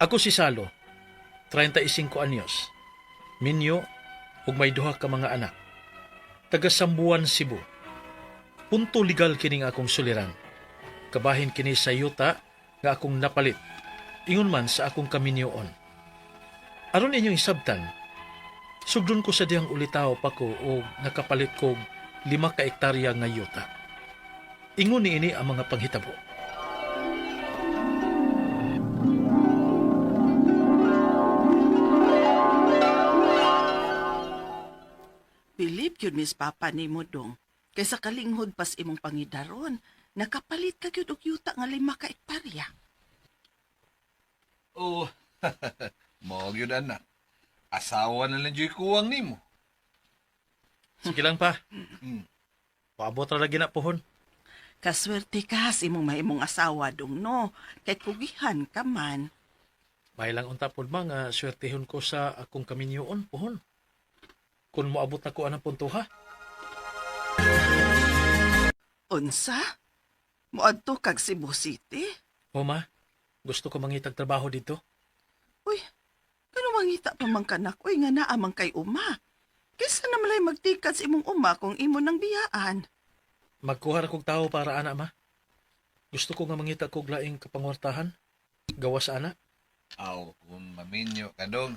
Ako si Salo, 35 anyos. Minyo, ug may duha ka mga anak. Taga Sambuan, Cebu. Punto legal kining akong suliran. Kabahin kini sa yuta nga akong napalit. Ingon man sa akong kaminyoon. Aron inyong isabtan, sugdon ko sa diyang ulitaw pa ko o nakapalit kog 5 ka ektarya nga yuta. Ingon ni ini ang mga panghitabo. Bilib yun, Miss Papa ni mo dong. Kaysa kalinghod pas imong pangidaron, nakapalit ka yun og yuta nga 5 ka ektarya. Oh, mo gyud anak. Asawa na lang joy kuwang nimo. Sige lang pa. Mm. Paabot ra lagi na pohon. Kaswerte ka sa imong mahimong asawa dong no. Kay kugihan ka man. May lang unta pod mga swertehon ko sa akong kaminyoon pohon. Kung moabot na ko anang puntuha. Unsa? Moadto kag Cebu City? O ma, gusto ko mangitag trabaho dito. Uy, kano mangita pa man kanak? Uy, nga naamang kay uma. Kaysa na malay magtikad sa imong uma kung imo nang biyaan. Magkuha ra kog tao para ana ma. Gusto ko nga mangita kog laing kapangwartahan. Gawas ana. Aw, kung maminyo ka dong.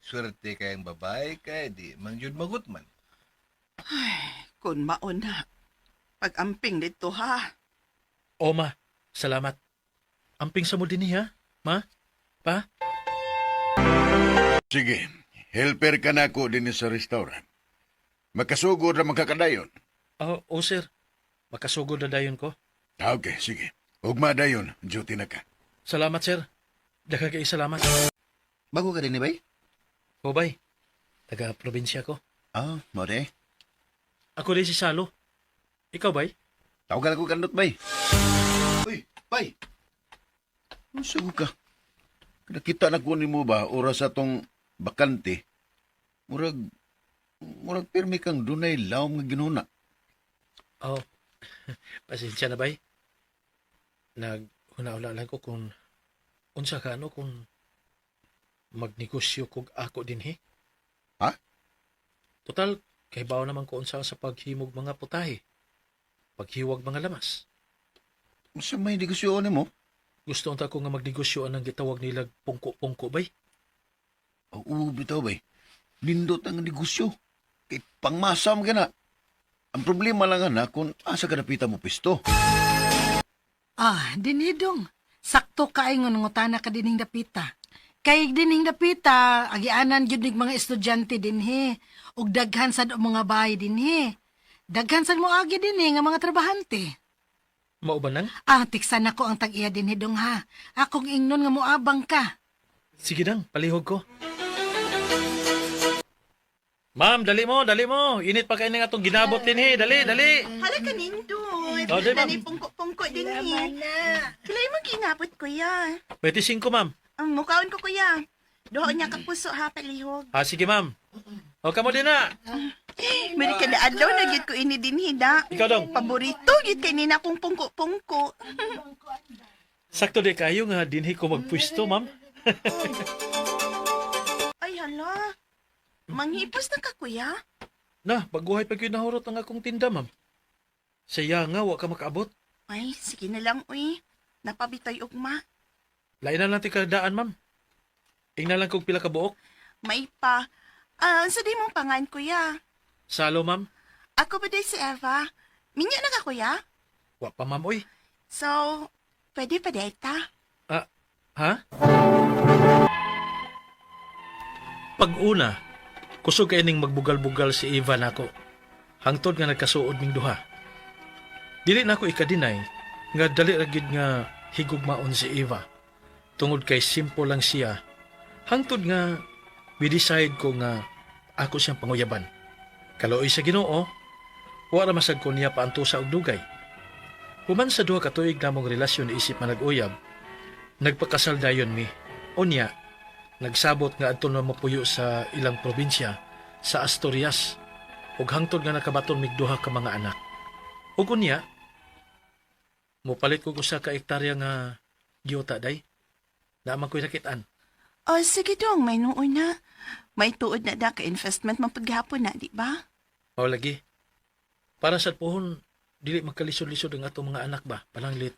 Swerte kayang babae kay di man jud magutman. Kung mauna. Pag-amping dito ha. O ma, salamat. Amping sa mo din ha, ma? Pa? Sige, helper ka na ako din sa restaurant. Makasugod na magkakadayon. O sir, makasugod na dayon ko. Okay, sige. Ugma dayon, duty na ka. Salamat sir. Daghang kay salamat. Bago ka din ni bay? O bay, taga probinsya ko. Mo de. Ako din si Salo. Ikaw bay? Tawagal ko kandot bay. Uy, bay. Usa ka. Nakita na ko nimo ba oras atong bakante. Murag pirmi kang dunay lawom nga ginuna. Oh, pasensya na bay. Naghuna-huna lang ko kung unsa ka ano kung magnegosyo kog ako din he. Ha? Total, kay bawo naman ko unsa sa paghimog mga putahe. Paghiwag mga lamas. Unsa may negosyo nimo? Gusto unta ko nga magnegosyo ang gitawag nila pungko-pungko bay. Oo, bitaw bay. Nindot ang negosyo. Kay pangmasam ka na. Ang problema lang na kung asa ka napita mo pisto. Dinidong. Sakto ka ay ngutana ka dining dapita. Kay dining dapita, agianan gyud nig mga estudyante dinhi. Ug daghan sad og mga bahay dinhi. Daghan sad mo agi dinhi nga mga trabahante. Mao ba nang? Tiksan ako ang tag-iya dinhi dong ha. Akong ingnon nga moabang ka. Sige nang, palihog ko. Ma'am, dali mo, dali mo. Init pa kayo nga itong ginabot din he. Dali, dali. Hala ka nindot. Oh, di, ma'am. Dali pungko-pungko din Kilay mo ginabot kuya. 25, ma'am. Ang mukhaon ko kuya. Doon niya kapuso ha, palihog. Sige, ma'am. O, kamo din na. Mari ka na adlaw na gid ko ini din hida. Ikaw dong. Paborito gid kay nina kong pungko-pungko. Sakto di kayo nga dinhi ko magpwisto, ma'am. Ay hala. Manghipos na ka kuya. Na, baguhay pa kayo nahurot ang akong tinda, ma'am. Saya nga, wa ka makaabot. Ay, sige na lang uy. Napabitay ugma. Lain na lang ti kadaan, ma'am. Ingna lang kong pila ka buok. May pa. Sa di mong pangan kuya. Salo, ma'am. Ako ba day si Eva? Minya na ka kuya? Wa pa, ma'am, oy. So, pwede pa day ta? Ha? Pag-una, kusog kay ning magbugal-bugal si Eva nako. Hangtod nga nagkasuod ming duha. Dili na ako ikadinay nga dali ra gyud nga higugmaon si Eva. Tungod kay simple lang siya. Hangtod nga we-decide ko nga ako siyang panguyaban. Kaloy sa Ginoo, wala masag ko niya paantusa og dugay. Human sa duha ka tuig namong relasyon isip man nag-uyab, nagpakasal dayon mi. Unya, nagsabot nga adto na mapuyo sa ilang probinsya sa Asturias ug hangtod nga nakabaton mig duha ka mga anak. Ug unya, mopalit ko usa ka ektarya nga giyota day. Naman ko'y nakitaan. Oh, sige dong, may noon na. May tuod na da ka investment mapaghapon na, di ba? O lagi. Para sa pohon, dili magkalisod-lisod ang atong mga anak ba? Palanglit.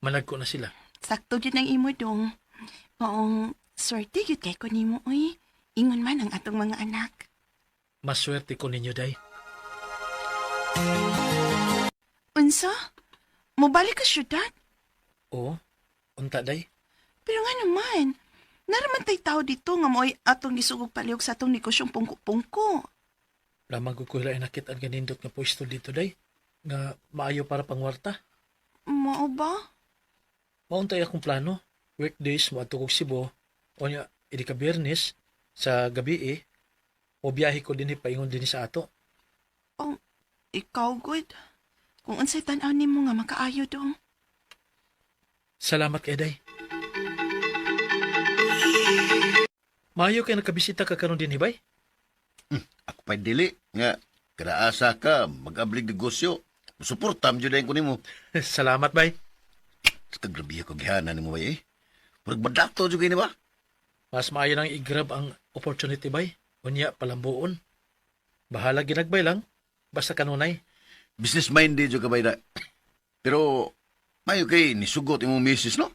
Managko na sila. Sakto din ang imo dong. Maong swerte yun kay ko nimo, uy. Ingon man ang atong mga anak. Maswerte ko ninyo, day. Unsa? Mobalik ka syudad? Oo. Unta, day. Pero nga naman, naraman tay tao dito nga mo'y atong gisugog palihog sa atong negosyong pungko-pungko. Lamang ko kuhila nakit ang ganindot nga pwesto dito, day. Nga maayo para pangwarta. Mao ba? Mauntay akong plano. Weekdays mo ato kog Cebu. O niya, idi ka Biyernes, sa gabi o biyahe ko din paingon din sa ato. Oh, ikaw good. Kung unsay tan-aw nimo nga makaayo dong. Salamat kay day. Maayo kay nakabisita ka karon din hibay? Ako pa'y dili nga kadaasa ka mag-ablig negosyo. Suportam jud ko nimo. Salamat bay. Sa grabe ko gihanan nimo bay. Murag badato jud kini ba? Mas maayo nang i-grab ang opportunity bay. Unya palambuon. Bahala ginagbay lang. Basta kanunay. Business minded jud ka bay da. Pero mayo kay nisugot imong misis no?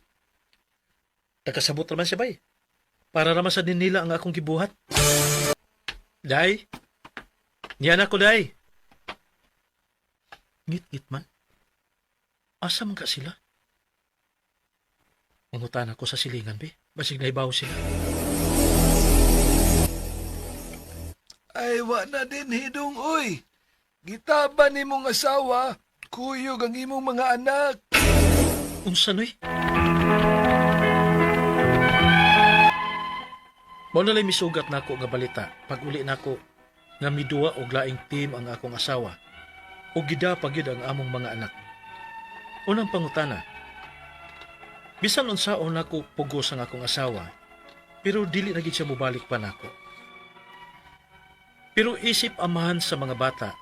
Nakasabot naman siya bay. Para naman sa din nila ang akong gibuhat. Day. Niyan ako, day. Ngit-ngit man. Asa man ka sila? Mangutan ako sa silingan, be. Basig na ibaw sila. Ay, wa na din hidong, uy. Gitaban ni mong asawa, kuyog ang imong mga anak. Unsa noy? Mao na lang misugat nako nga balita pag uli nako nga miduwa og laing team ang akong asawa ug gidapa gyud ang among mga anak. Unang pangutana. Bisan unsaon nako pugos ang akong asawa, pero dili na gid siya mobalik pa nako. Pero isip amahan sa mga bata,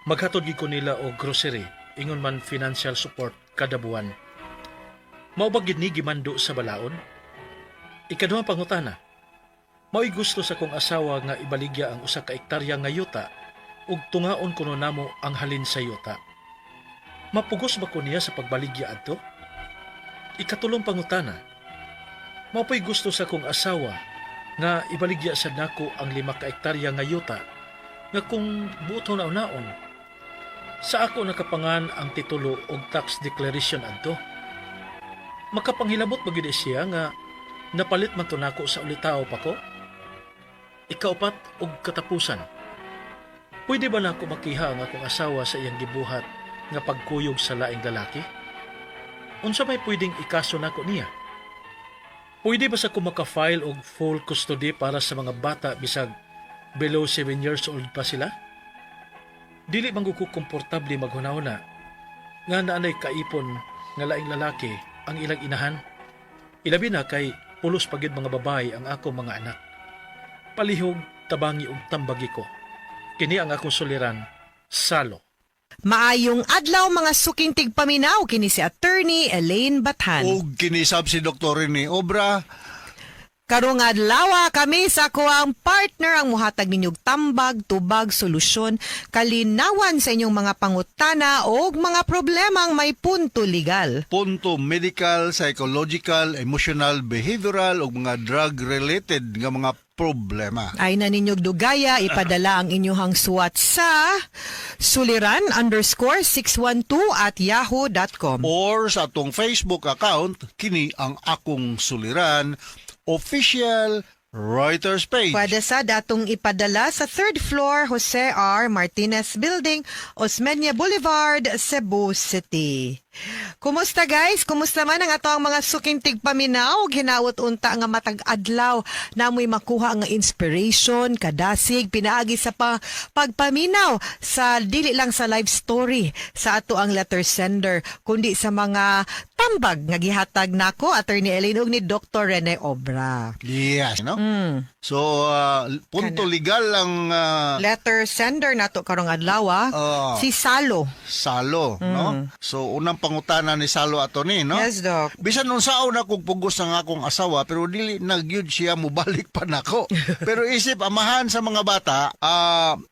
maghatod gid ko nila og grocery, ingon man financial support kada buwan. Mao ba gid ni gimando sa balaod? Ikaduhang pangutana. Mao'y gusto sa kong asawa nga ibaligya ang usa ka ektarya nga yuta ug tungaon kuno namo ang halin sa yuta. Mapugos ba ko niya sa pagbaligya adto? Ikatulong pangutana. Mao'y gusto sa kong asawa nga ibaligya sad nako ang 5 ka ektarya nga yuta nga kung buto na unaon. Sa ako nakapangan ang titulo og tax declaration adto. Makapanghilabot ba gyud siya nga napalit man to nako sa ulitaw pa ko? Ikaupat og katapusan. Pwede ba na ako makiha ang akong asawa sa iyang gibuhat nga pagkuyog sa laing lalaki? Unsa may pwedeng ikaso nako niya? Pwede ba sa ko maka-file og full custody para sa mga bata bisag below 7 years old pa sila? Dili man ko komportable maghunahuna nga naanay kaipon nga laing lalaki ang ilang inahan. Ilabi na kay pulos pagid mga babae ang akong mga anak. Palihog, tabangi ug tambagi ko. Kini ang akong suliran, Salo. Maayong adlaw mga suking tigpaminaw kini si Attorney Elaine Bathan. Og kinisab si Dr. ni Obra. Karong adlaw kami sa kuang partner ang muhatag ninyog tambag, tubag, solusyon, kalinawan sa inyong mga pangutana o mga problemang may punto legal. Punto medical, psychological, emotional, behavioral o mga drug-related nga mga problema. Ay na ninyog dugaya, ipadala ang inyong suwat sa suliran_612@yahoo.com. Or sa atong Facebook account, kini ang akong suliran, official Reuters page. Pwede sa datong ipadala sa 3rd floor Jose R. Martinez Building, Osmeña Boulevard, Cebu City. Kumusta guys? Kumusta man ang atong mga suking tigpaminaw? Ginawot unta nga matag adlaw namoy makuha nga inspiration, kadasig, pinaagi sa pagpaminaw sa dili lang sa live story sa ato ang letter sender, kundi sa mga tambag nga gihatag nako Attorney Elaine ug ni Dr. Rene Obra. Yes, no? So, punto legal ang Letter sender nato karong adlaw si Salo. Salo, no? So, unang pangutana ni Salo ato ni, no? Yes, Doc. Bisan nung saon akong pugos ng akong asawa, pero dili nagyud siya mubalik pa nako. Pero isip amahan sa mga bata,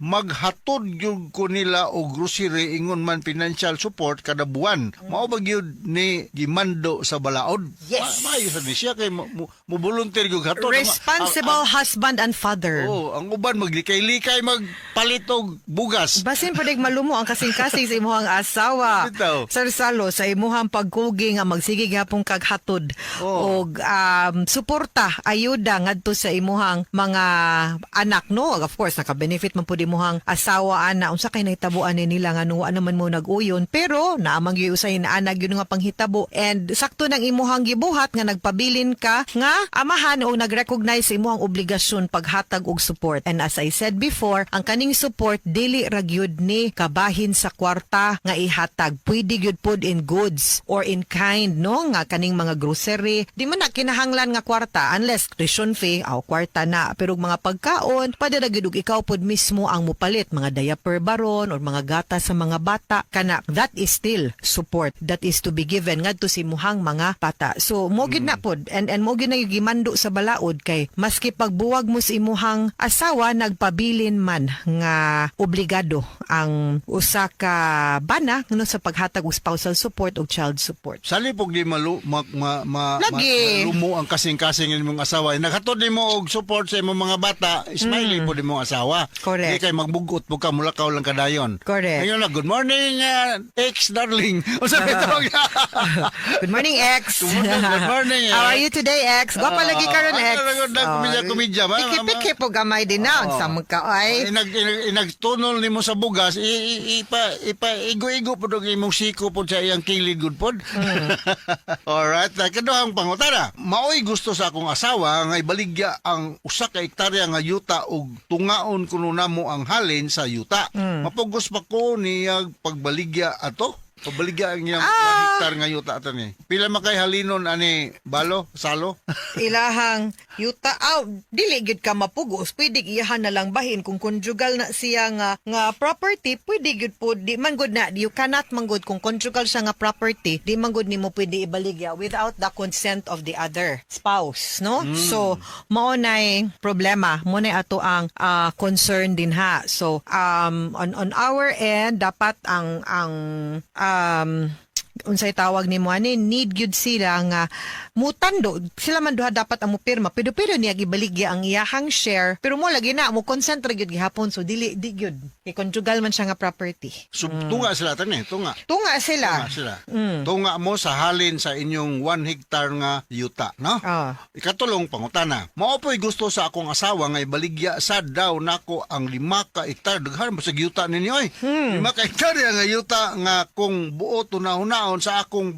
maghatod gyud ko nila og grocery ingon man financial support kada buwan. Mao ba gyud ni gimando sa balaod? Yes. Maayo sa ni siya kay mo volunteer gyud hatod. Responsible husband and father. Oh, ang uban maglikay-likay magpalit og bugas. Basin pa malumo ang kasing-kasing sa imuhang asawa. Bitaw. Sir Salo, sa imuhang pagkugi nga magsige gapong kaghatod og suporta, ayuda ngadto sa imuhang mga anak, no? Of course, naka-benefit man pud imuhang asawa ana unsa kay nahitabuan ni nila nga nuwa naman mo nag-uyon, pero naamang gyud usay na anag yun nga panghitabo and sakto nang imuhang gibuhat nga nagpabilin ka nga amahan o nag-recognize sa imuhang obligasyon paghatag og support. And as I said before, ang kaning support dili ra gyud ni kabahin sa kwarta nga ihatag. Pwede gyud pod in goods or in kind, no? Nga kaning mga grocery. Di man na kinahanglan nga kwarta unless tuition fee aw kwarta na. Pero mga pagkaon, padala gyud og ikaw pod mismo ang mupalit mga diaper baron or mga gata sa mga bata kana. That is still support that is to be given ngadto si muhang mga bata. So mo gyud na pod and mo gyud na yung gimando sa balaod kay maski pagbuwag mo sa imuhang asawa nagpabilin man nga obligado ang usa ka bana ngano sa paghatag og spousal support o child support. Sali pog di malumo ang kasing-kasing imong asawa. Naghatod nimo og support sa imong mga bata, smiley po imong asawa. Correct. Di kay magbugot po ka mulakaw lang kadayon. Correct. Ayun na, good morning ex darling. O sabi tawag. Good morning, X. Good morning. How are you today, X? Gwapa lagi ka ron, X. Kumidya. Piki-piki po gamay din na. Ang samag ka, ay. Inagtunol nimo sa bugas, igo-igo po dog imong siko po sa iyang kilid good pod. Alright, kaduhang pangutana. Maoy gusto sa akong asawa nga ibaligya ang usa ka hektarya nga yuta og tungaon kuno namo ang halin sa yuta. Mapugos pa ko niyag pagbaligya ato. Pabaligya ang iyang 1 hektar nga yuta ato ni. Pila makay halinon ani balo, salo? Ilahang yuta dili gid ka mapugos, pwede iyahan na lang bahin kung conjugal na siya nga property, pwede gid po di man gud na you cannot manggod kung conjugal siya nga property, di man gud nimo pwede ibaligya without the consent of the other spouse, no? So mao nay problema, mo nay ato ang concern din ha. So on our end dapat ang unsay tawag nimo ani need gyud sila nga mutando sila man duha dapat ang mupirma pero niya gibaligya ang iyahang share pero mo lagi na mo consent ra gyud gihapon so di gyud kay conjugal man siya nga property. So, tunga sila tani, tunga sila. Tunga mo sa halin sa inyong 1 hektar nga yuta, no? Ikatulong pangutana. Mao po'y gusto sa akong asawa nga ibaligya sa daw nako ang 5 ka hektar daghan ba sa yuta ninyo ay. 5 ka hektar nga yuta nga kung buo tunahon sa akong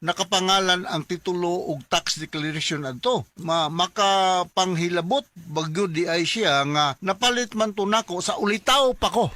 nakapangalan ang titulo ug tax declaration adto. Makapanghilabot bagyo di ay siya nga napalit man to nako sa ulitaw pa ko.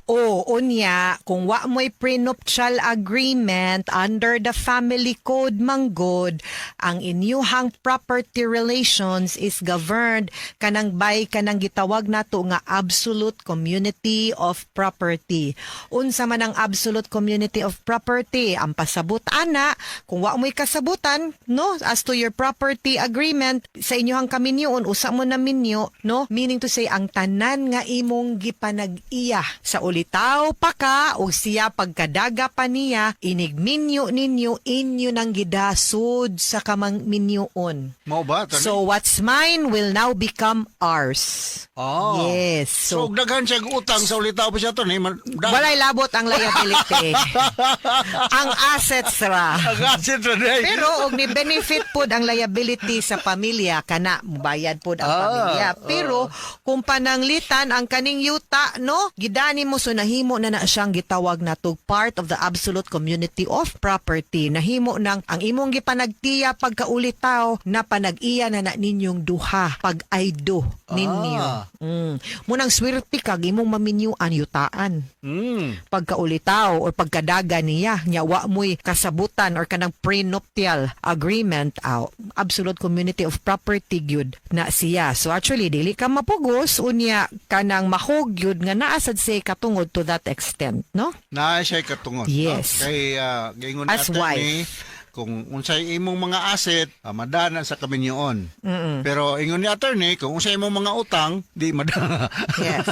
Unya, kung wa mo'y prenuptial agreement under the family code manggod, ang inyuhang property relations is governed kanang by kanang gitawag nato nga absolute community of property. Unsa man ang absolute community of property? Ang pasabot ana, kung wa mo'y kasabutan, no, as to your property agreement sa inyuhang kaminyoon, usa mo na minyo, no, meaning to say ang tanan nga imong gipanag-iya sa ulitaw pa ka o siya pagkadaga pa niya inigminyo ninyo inyo nang gidasod sa kamang minyoon. Mao ba? So what's mine will now become ours. Yes. So, daghan siya utang sa ulitaw pa siya to ni. Walay labot ang liability. Ang assets ra. Pero og ni benefit pod ang liability sa pamilya kana mubayad pod ang pamilya. Pero kung pananglitan ang kaning yuta, no, gidani mo so nahimo na siyang gitawag nato part of the absolute community of property. Nahimo nang ang imong gipanagtiya pagkaulitaw na panag-iya na ninyong duha pag-aydo ninyo. Munang swerte kag imong maminyuan yutaan. Pagkaulitaw o pagkadaga niya nya wa mo'y kasabutan or kanang prenuptial agreement, absolute community of property gyud na siya. So actually dili ka mapugos unya kanang mahog gyud nga naa sad say katungod to that extent, no? Na siya katungod. Yes. No? Kay gingon As attorney, wife. kung unsay imong mga asset, madana sa kaminyoon. Pero ingon ni attorney, kung unsay imong mga utang, di madana. Yes.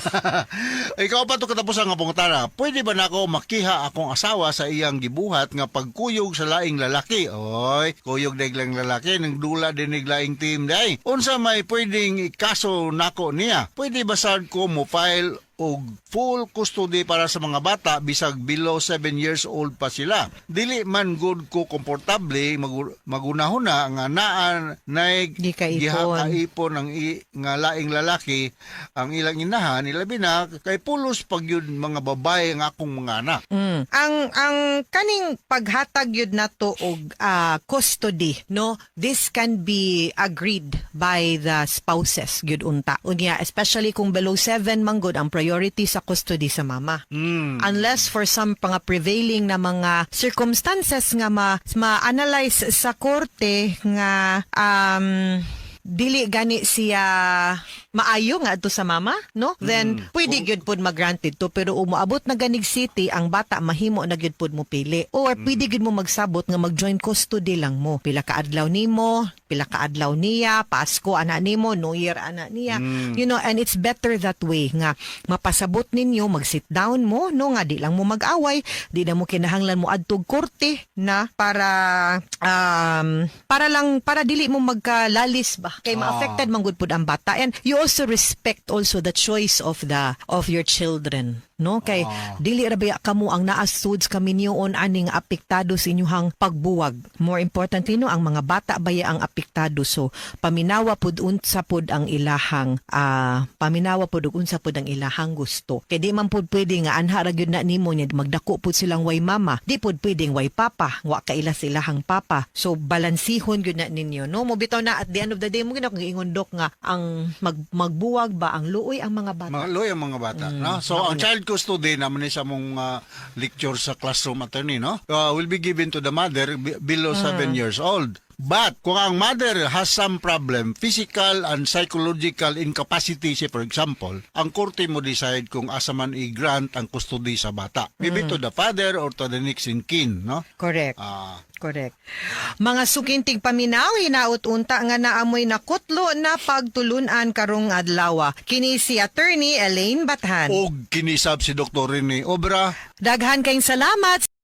Ikaw pa to katapos ang pangutana. Pwede ba nako makiha akong asawa sa iyang gibuhat nga pagkuyog sa laing lalaki? Oy, kuyog deglang lalaki nang dula dinig laing team day. Unsa may pwedeng ikaso nako niya? Pwede ba sad ko mo file og full custody para sa mga bata bisag below 7 years old pa sila? Dili man good ko komportable magunahon na nga naan nay Di kaipon. gihakaipon ang nga laing lalaki ang ilang inahan ilabi na kay pulos pag yun mga babae nga akong mga anak. Ang kaning paghatag yun nato og custody, no, this can be agreed by the spouses gyud unta unya, especially kung below 7 man gud ang priority sa custody sa mama. Unless for some mga prevailing na mga circumstances nga ma-analyze sa korte nga dili gani siya maayo nga adto sa mama, no? Then pwede gyud pud mag-granted to, pero umaabot na ganig city ang bata mahimo na gyud pud mo pili, or pwede gyud mo magsabot nga mag-join custody lang mo. Pila ka adlaw nimo, pila ka adlaw niya, Pasko ana nimo, New Year ana niya. You know, and it's better that way nga mapasabot ninyo, mag-sit down mo, no, nga di lang mo mag-away, di na mo kinahanglan mo adtog korte na para dili mo magkalalis ba kay ma-affected man gud pud ang bata. And you also respect also the choice of your children, no? Kay dili ra baya kamo ang naasuds kaminyoon aning apektado sa inyong pagbuwag. More importantly, no, ang mga bata baya ang apektado. So paminawa pud unsa pud ang ilahang gusto. Kay di man pud pwede nga anha ra gyud na nimo nya magdako pud silang way mama, di pud pwedeng way papa, wa kaila silahang papa. So balansihon gyud na ninyo, no? Mo bitaw na at the end of the day mo gina kung ingon dok nga ang magbuwag ba ang luoy ang mga bata. Mga loy ang mga bata, no? So ang child custody naman ni sa mong lecture sa classroom attorney, no? Will be given to the mother below 7 years old. But kung ang mother has some problem, physical and psychological incapacity siya, for example, ang korte mo decide kung asa man i-grant ang custody sa bata. Maybe to the father or to the next in kin, no? Correct. Correct. Mga sukintig paminaw, hinaut unta nga naamoy na kutlo na pagtulunan karong adlaw. Kini si Attorney Elaine Bathan. O kinisab si Dr. Rene Obra. Daghan kayong salamat